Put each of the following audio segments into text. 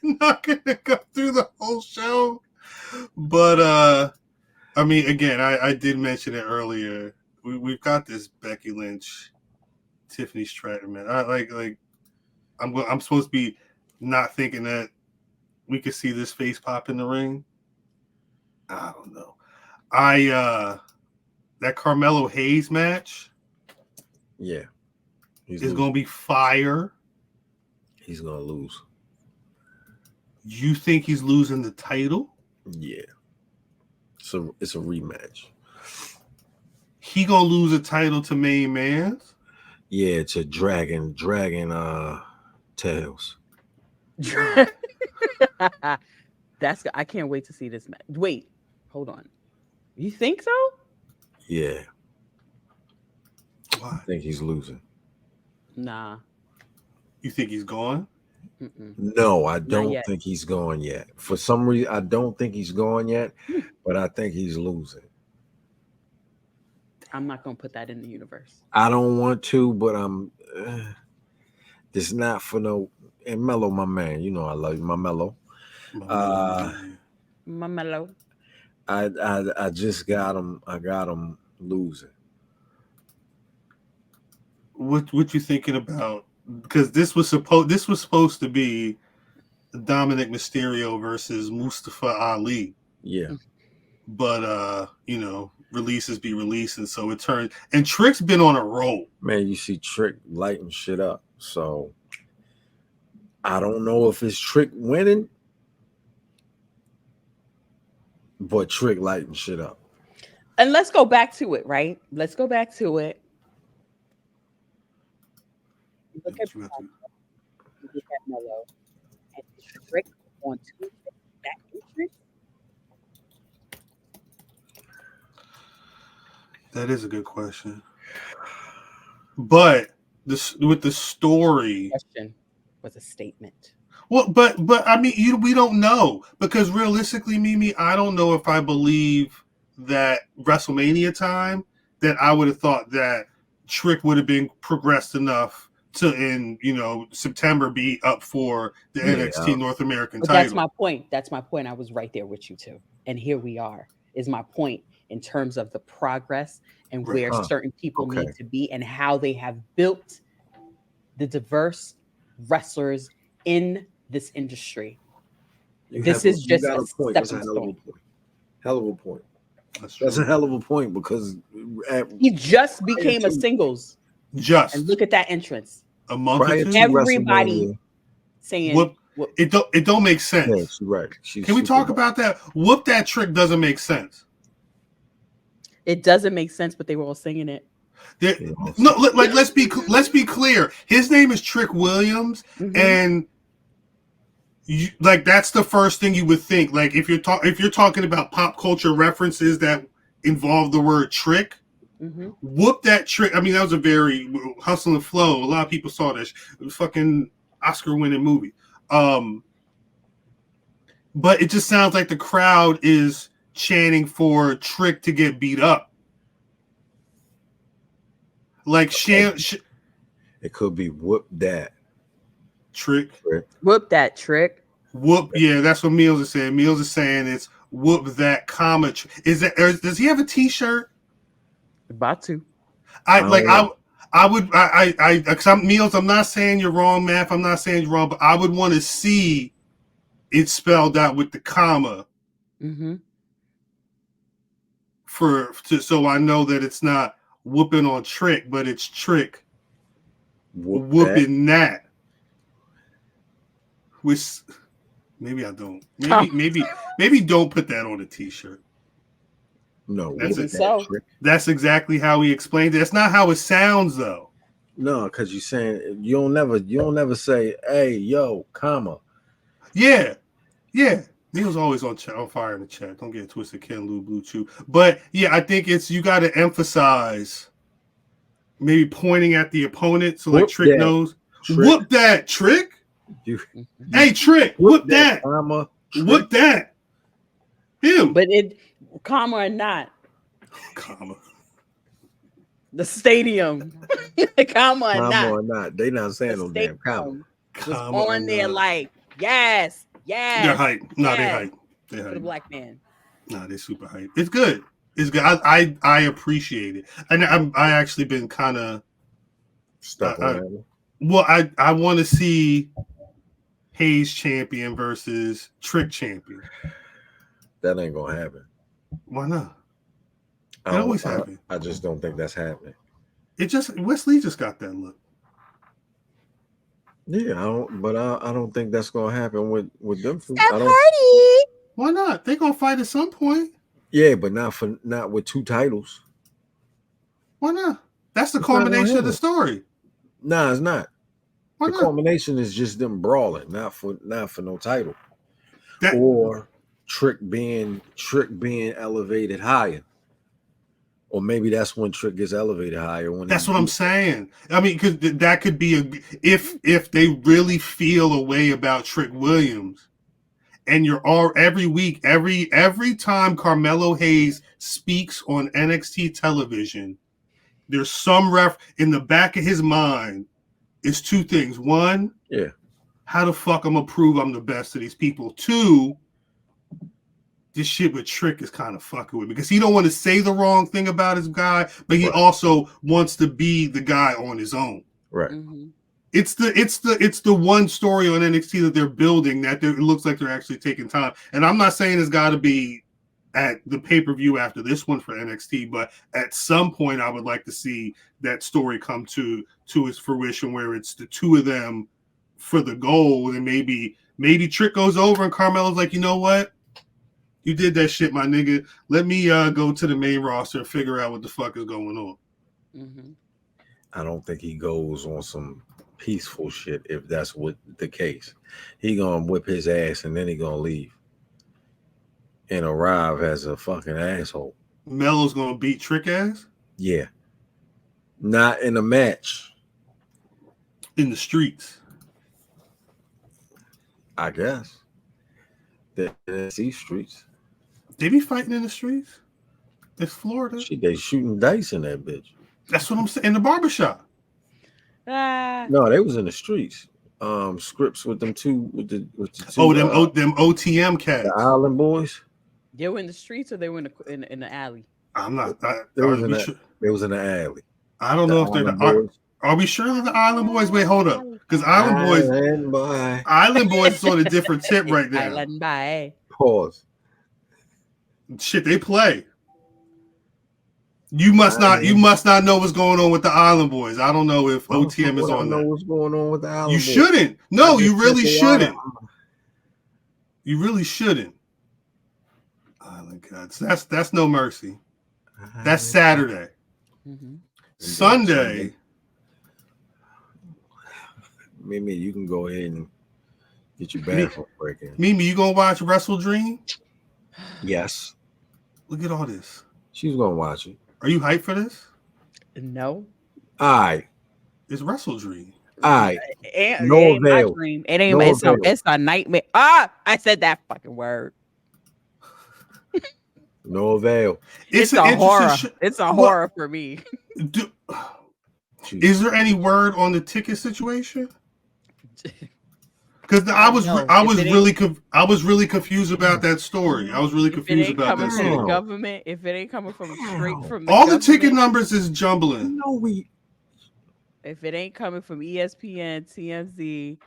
We're not gonna go through the whole show, but I mean, again, I did mention it earlier. We've got this Becky Lynch, Tiffany Stratton, man. I'm supposed to be not thinking that we could see this face pop in the ring. I don't know. That Carmelo Hayes match, yeah, is going to be fire. He's going to lose. You think he's losing the title? Yeah. So it's a rematch. He going to lose the title to Main Man's? Yeah, to Dragon Tails. I can't wait to see this match. Wait, hold on. You think so? Yeah. Why? I think he's losing. Nah. You think he's gone? Mm-mm. No, I don't think he's gone yet. For some reason, I don't think he's gone yet, but I think he's losing. I'm not going to put that in the universe. I don't want to, but I'm. This not for no. And Mello, my man, you know I love you, my Mello. My Mello. I just got him. I got him losing. What you thinking about? Because this was supposed to be Dominic Mysterio versus Mustafa Ali. Yeah. But releases be releasing, so it turned. And Trick's been on a roll. Man, you see Trick lighting shit up. So I don't know if it's Trick winning, but Trick lighting shit up. And let's go back to it, right? Let's go back to it. Look at Mello and Trick on Tuesday. That entrance. That is a good question. But with the story, question was a statement. Well, but I mean, we don't know, because realistically, Mimi, I don't know if I believe that WrestleMania time that I would have thought that Trick would have been progressed enough to in September be up for the NXT North American title. That's my point. That's my point. I was right there with you too, and here we are. Is my point in terms of the progress and where certain people need to be and how they have built the diverse wrestlers in this industry. This is just a stepping stone. Hell of a point. That's a hell of a point, because he just became a singles. And look at that entrance. A month or two. Everybody saying it don't make sense. Yeah, she's right. Can we talk about that? Whoop that Trick doesn't make sense. It doesn't make sense, but they were all singing it. No, let's be clear. His name is Trick Williams, and that's the first thing you would think. Like if you're talking about pop culture references that involve the word Trick, whoop that Trick. I mean, that was a very Hustle and Flow. A lot of people saw this fucking Oscar-winning movie. But it just sounds like the crowd is chanting for Trick to get beat up. Like it could be whoop that Trick. Whoop that Trick. Whoop, yeah, that's what Meals is saying. Meals is saying it's whoop that comma. Is that? Does he have a T-shirt? About to. Because Meals. I'm not saying you're wrong, Math. I'm not saying you're wrong, but I would want to see it spelled out with the comma. So I know that it's not whooping on Trick, but it's Trick whooping that. Which maybe I don't. Maybe don't put that on a T-shirt. No, that's exactly how he explained it. That's not how it sounds, though. No, because you're saying you don't never say, "Hey, yo, comma." Yeah. He was always on fire in the chat. Don't get it twisted, Ken Lou Blue Chew. But yeah, I think you got to emphasize maybe pointing at the opponent so like Trick knows. Whoop that Trick. Hey Trick, whoop that. Comma. Whoop that. Him. But comma or not. Comma. The stadium. Comma or not. They not saying no damn comma. Was on there like Yes. They're hype. No, they hype. They For the hype. black man. No, they're super hype. It's good. It's good. I appreciate it. And I actually been kind of Stuck on that. Well, I want to see Hayes champion versus Trick champion. That ain't gonna happen. Why not? It always happens. I just don't think that's happening. Wesley just got that look. Yeah, I don't think that's gonna happen with them. Why not? They gonna fight at some point. Yeah, but not with 2 titles. Why not? That's the culmination of the story. Nah, it's not. Why the not? culmination is just them brawling, not for no title. Or Trick being elevated higher. Or maybe that's when Trick gets elevated higher. That's what I'm saying. I mean, because that could be if they really feel a way about Trick Williams, and you're all every week, every time Carmelo Hayes speaks on NXT television, there's some ref in the back of his mind. It's 2 things. 1, how the fuck I'm gonna prove I'm the best to these people. 2, this shit with Trick is kind of fucking with me because he don't want to say the wrong thing about his guy, but he also wants to be the guy on his own. Right. Mm-hmm. It's the one story on NXT that they're building that it looks like they're actually taking time. And I'm not saying it's got to be at the pay-per-view after this one for NXT, but at some point I would like to see that story come to its fruition where it's the 2 of them for the gold, and maybe Trick goes over and Carmelo's like, you know what? You did that shit, my nigga. Let me go to the main roster and figure out what the fuck is going on. Mm-hmm. I don't think he goes on some peaceful shit if that's what the case. He gonna whip his ass and then he gonna leave and arrive as a fucking asshole. Melo's gonna beat Trick ass? Yeah. Not in a match. In the streets. I guess. The NXT streets. They be fighting in the streets? It's Florida. They shooting dice in that bitch. That's what I'm saying. In the barbershop. No, they was in the streets. Scripts with them two with the 2 them OTM cats. The Island Boys. They were in the streets or they were in the alley? I'm not. They was in the alley. I don't know if they're the. Are we sure they're the Island Boys? Wait, hold up. Because Island Boys is on a different tip right now. Island Boy. Pause. Shit, they play. You must not know what's going on with the Island Boys. I don't know if OTM is on that. I know what's going on with the Island You Boys. shouldn't. No, you really shouldn't. You really shouldn't. Island Gods. That's No Mercy. That's Saturday. Mm-hmm. Sunday. Mimi, you can go ahead and get your bathroom break in. Mimi, you gonna watch WrestleDream? Yes. Look at all this. She's gonna watch it. Are you hyped for this? No. It's WrestleDream. No avail. It ain't. It's a nightmare. I said that fucking word. No avail. It's a horror. It's a horror for me. Is there any word on the ticket situation? Because I was really confused about that story. I was really confused about that story. From the government, if it ain't coming from straight from all the ticket numbers is jumbling. If it ain't coming from ESPN, TMZ,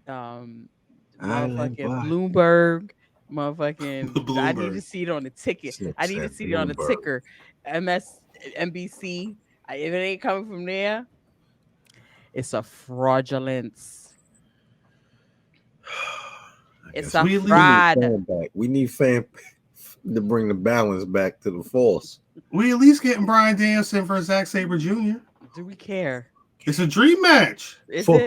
motherfucking Bloomberg, motherfucking, I need to see it on the ticket. I need to see it on the ticker. NBC. If it ain't coming from there, it's a fraudulence. It's a fraud. We need fan to bring the balance back to the force. We at least getting Bryan Danielson for Zack Sabre Jr. Do we care? It's a dream match.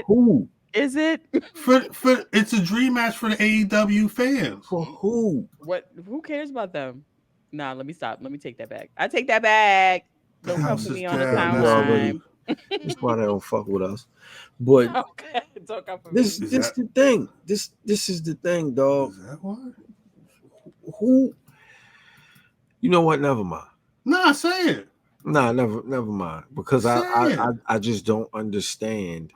Who? Is it? It's a dream match for the AEW fans. For who? What? Who cares about them? Nah, let me stop. Let me take that back. I take that back. Don't come to me on the timeline. That's why they don't fuck with us. But okay. Don't come for this me. This the thing. This is the thing, dog. Is that what? Who? You know what? Never mind. Nah, say it. Nah, never mind. Because I just don't understand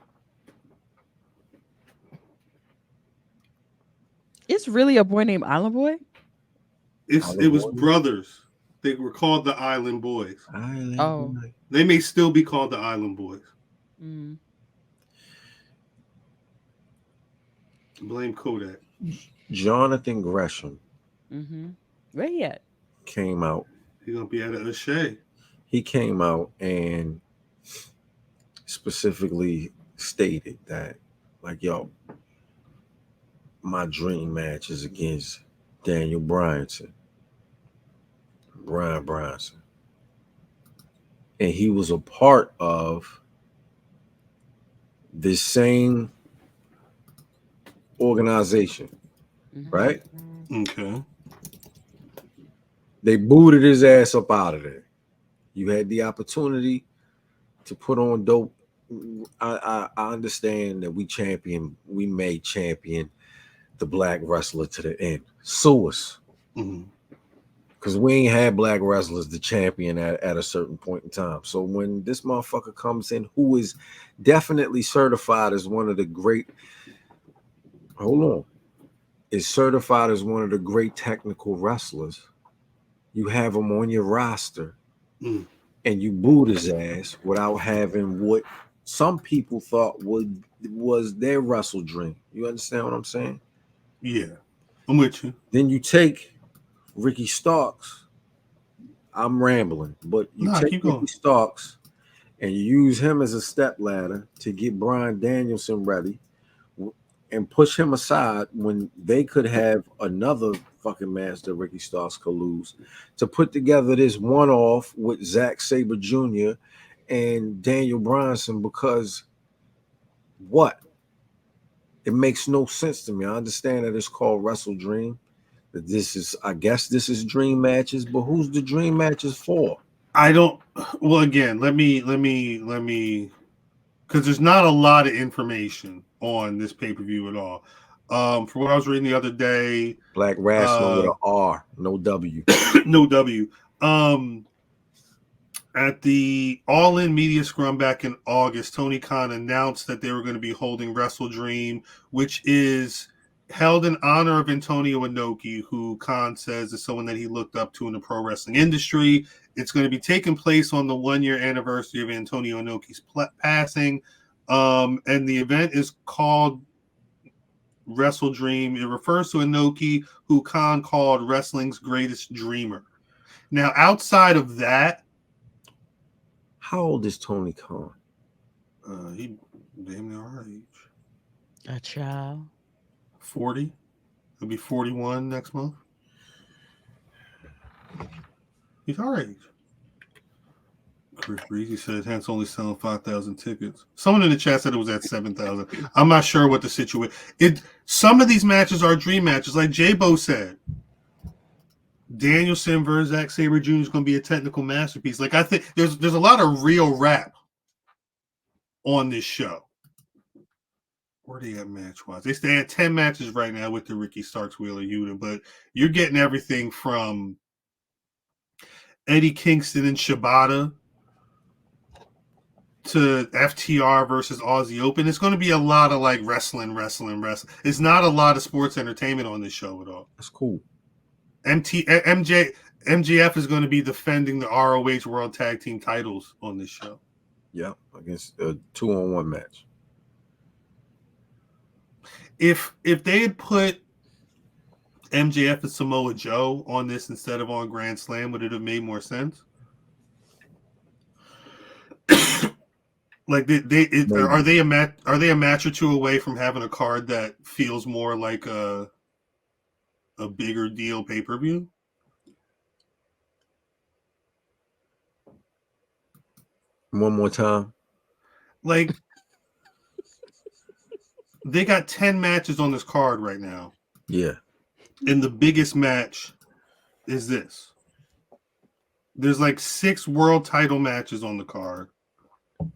It's really a boy named Island Boy? It was brothers. They were called the Island Boys. Oh. They may still be called the Island Boys. Mm. Blame Kodak. Jonathan Gresham. Mm-hmm. Where he at? Came out. He's gonna be at a Shea. He came out and specifically stated that, like, yo, my dream match is against Daniel Bryan Bryanson. And he was a part of this same organization, right? Okay. They booted his ass up out of there. You had the opportunity to put on dope. I understand that we may champion the black wrestler to the end. Sue us. Because we ain't had black wrestlers to champion at a certain point in time. So when this motherfucker comes in, who is definitely certified as one of the great, is certified as one of the great technical wrestlers, you have him on your roster and you boot his ass without having what some people thought was their WrestleDream. You understand what I'm saying? Yeah, I'm with you. Then you take Ricky Starks. I'm rambling, but you take Ricky Starks and you use him as a stepladder to get Bryan Danielson ready and push him aside when they could have another fucking match that Ricky Starks could lose to put together this one-off with Zack Sabre Jr. and Daniel Bryanson, because what? It makes no sense to me. I understand that it's called WrestleDream. That this is dream matches, but who's the dream matches for? I don't. Well, again, let me, because there's not a lot of information on this pay-per-view at all. For what I was reading the other day, Black Rasslin with an R, no W. No W. At the All In Media Scrum back in August, Tony Khan announced that they were going to be holding WrestleDream, which is held in honor of Antonio Inoki, who Khan says is someone that he looked up to in the pro wrestling industry. It's going to be taking place on the 1-year anniversary of Antonio Inoki's passing. And the event is called WrestleDream. It refers to Inoki, who Khan called wrestling's greatest dreamer. Now, outside of that, how old is Tony Khan? He damn near our age. A child. 40. He'll be 41 next month. He's our age. Chris Breezy said hence only selling 5,000 tickets. Someone in the chat said it was at 7,000. I'm not sure what the situation. Some of these matches are dream matches, like J-Bo said. Danielson versus Zack Sabre Jr. is going to be a technical masterpiece. Like, I think there's a lot of real rap on this show. Where are they at match-wise? They had 10 matches right now with the Ricky Starks, Wheeler Yuta, but you're getting everything from Eddie Kingston and Shibata to FTR versus Aussie Open. It's going to be a lot of like wrestling. It's not a lot of sports entertainment on this show at all. That's cool. MJF is going to be defending the ROH World Tag Team titles on this show. Yeah, against a 2-on-1 match. If they had put MJF and Samoa Joe on this instead of on Grand Slam, would it have made more sense? Like, are they a match or two away from having a card that feels more like a bigger deal pay-per-view? One more time. Like, they got 10 matches on this card right now. Yeah. And the biggest match is this. There's like 6 world title matches on the card,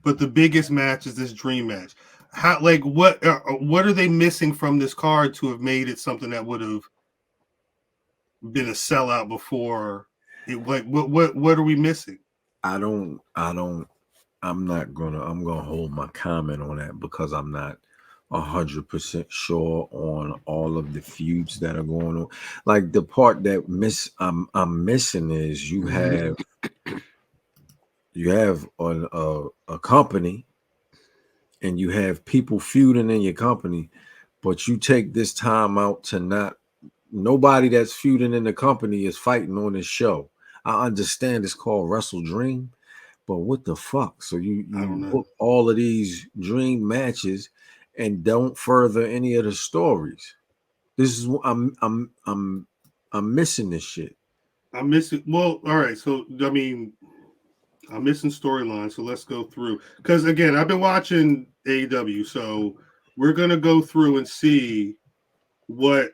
but the biggest match is this dream match. How, like, what are they missing from this card to have made it something that would have been a sellout before? Like, what are we missing? I'm gonna hold my comment on that because I'm not 100% sure on all of the feuds that are going on. Like the part that I'm missing is you have a company and you have people feuding in your company, but you take this time out to not. Nobody that's feuding in the company is fighting on this show. I understand it's called WrestleDream, but what the fuck? So you book all of these dream matches and don't further any of the stories. This is I'm missing this shit. I'm missing. Well, all right. So I mean, I'm missing storyline. So let's go through. Because again, I've been watching AEW, so we're gonna go through and see what.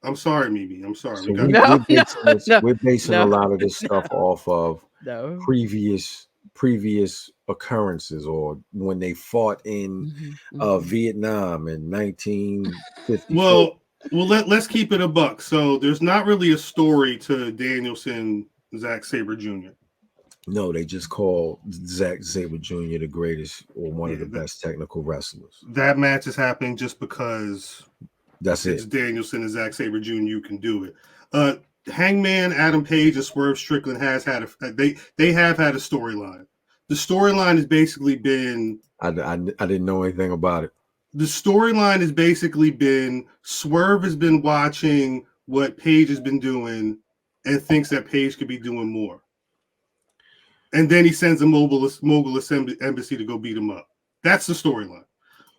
I'm sorry, Mimi. I'm sorry. So we're basing a lot of this stuff off of previous occurrences or when they fought in Vietnam in 1954. Well, let's keep it a buck. So there's not really a story to Danielson, Zack Sabre Jr. No, they just call Zack Sabre Jr. the greatest or one of the best technical wrestlers. That match is happening just because it's Danielson and Zack Sabre Jr. You can do it. Hangman, Adam Page, and Swerve Strickland they have had a storyline. The storyline has basically been I didn't know anything about it. The storyline has basically been Swerve has been watching what Page has been doing and thinks that Page could be doing more. And then he sends a mogul embassy to go beat him up. That's the storyline.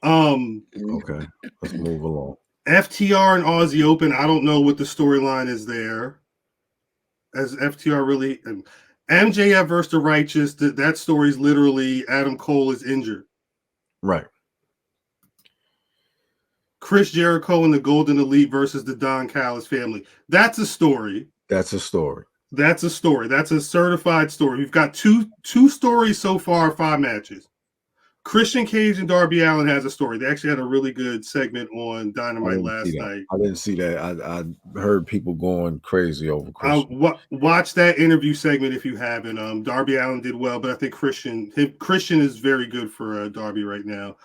Okay, let's move along. FTR and Aussie Open, I don't know what the storyline is there. As FTR really... MJF versus the Righteous, that story is literally Adam Cole is injured. Right. Chris Jericho and the Golden Elite versus the Don Callis family. That's a story. That's a story. That's a story. That's a certified story. We've got two stories so far, 5 matches. Christian Cage and Darby Allin has a story. They actually had a really good segment on Dynamite last night. I didn't see that. I heard people going crazy over Christian. Watch that interview segment if you haven't. Darby Allin did well, but I think Christian is very good for Darby right now.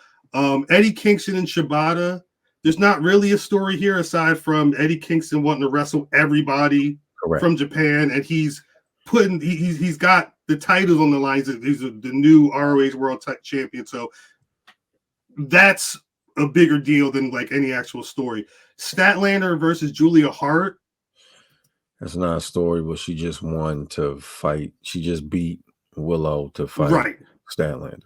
Eddie Kingston and Shibata. There's not really a story here aside from Eddie Kingston wanting to wrestle everybody from Japan, and he's got the titles on the lines. He's the new ROH World Champion, so that's a bigger deal than like any actual story. Statlander versus Julia Hart. That's not a story, but she just won to fight. She just beat Willow to fight Statlander.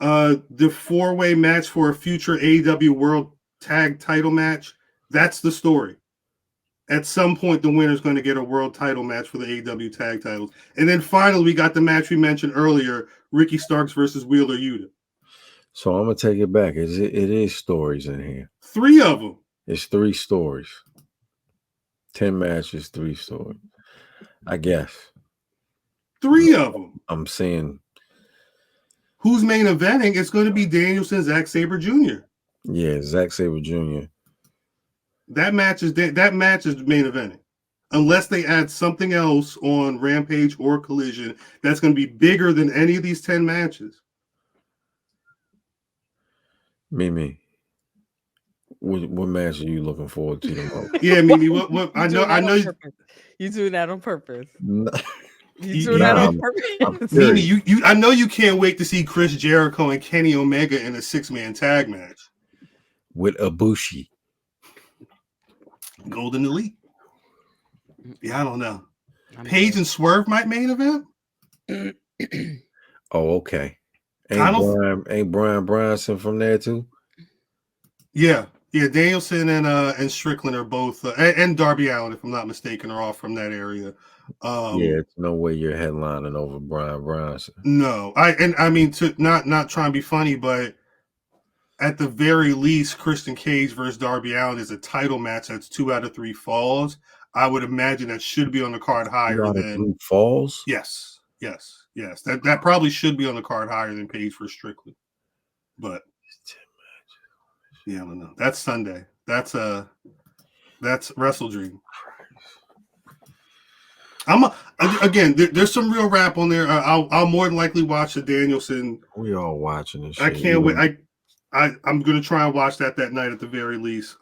The 4-way match for a future AEW World Tag Title match. That's the story. At some point, the winner's going to get a world title match for the AEW tag titles. And then finally, we got the match we mentioned earlier, Ricky Starks versus Wheeler Yuta. So I'm going to take it back. It is stories in here. 3 of them. It's 3 stories. 10 matches, 3 stories. I guess. 3 of them. I'm saying. Who's main eventing? It's going to be Danielson, Zack Sabre Jr. Yeah, Zack Sabre Jr. That match is main eventing. Unless they add something else on Rampage or Collision that's going to be bigger than any of these 10 matches. Mimi, what match are you looking forward to the most? Yeah, Mimi, what I know you doing that on purpose. No. You doing that on purpose. Mimi, you I know you can't wait to see Chris Jericho and Kenny Omega in a 6-man tag match. With Ibushi. Golden Elite. Yeah, I don't know. Page and Swerve might main event. Oh, okay. Ain't Brian Bronson from there too? Yeah. Danielson and Strickland are both, and Darby Allin, if I'm not mistaken, are all from that area. It's no way you're headlining over Brian Bronson. No, I mean to not trying to be funny, but at the very least, Christian Cage versus Darby Allin is a title match that's 2 out of 3 falls. I would imagine that should be on the card higher than 3 falls. Yes. That probably should be on the card higher than Page for Strickland. But yeah, I don't know. That's Sunday. That's WrestleDream. Again, there's some real rap on there. I'll more than likely watch the Danielson. We all watching this shit. I can't wait. I'm gonna try and watch that night at the very least.